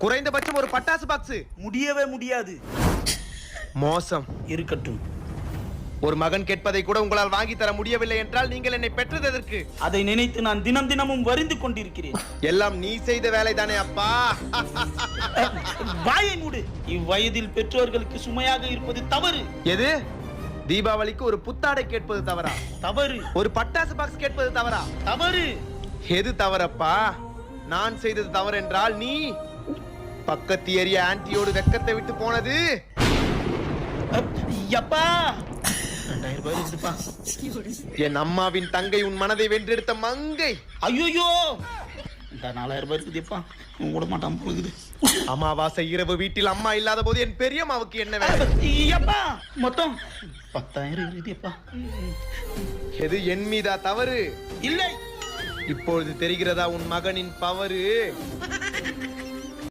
குறைந்தபட்சம் ஒரு பட்டாசு பாக்ஸ். முடியவே முடியாது. மோசம். இருக்கட்டும். ஒரு மகன் கேட்பதை கூட உங்களால் வாங்கி தர முடியவில்லை என்றால் நீங்கள் என்னை பெற்றது எதற்கு? அதை நினைத்து நான் தினம் தினமும் வருந்து கொண்டிருக்கிறேன். எல்லாம் நீ செய்த வேலைதானே அப்பா. வாயை மூடு. இவ்வயதில் பெற்றோர்களுக்கு சுமையாக இருப்பது தவறு. எது? தீபாவளிக்கு ஒரு புத்தாடை கேட்பது தவறா? தவறு. ஒரு பட்டாசு பாக்ஸ் கேட்பது தவறா? தவறு. எது தவறப்பா? நான் செய்தது தவறு என்றால் நீ பக்கத்து ஏரியா ஆன்ட்டியோடு வெக்கத்தை விட்டு போனது. அப்பா 2000 ரூபாய் இருக்குப்பா. என் அம்மாவின் தங்கை உன் மனதை வென்றெடுத்த மங்கை. ஐயோ, இந்த 4000 ரூபாய் இருக்குதுப்பா. விட மாட்டான் போகுது. அமாவாசை இரவு வீட்டில் அம்மா இல்லாத போது என் பெரியம்மாவுக்கு என்ன வேலை? அப்பா மொத்தம் 10,000 இருக்குதுப்பா. எது என் மீதா தவறு? இல்லை. இப்பொழுது தெரிகிறதா உன் மகனின் பவரு?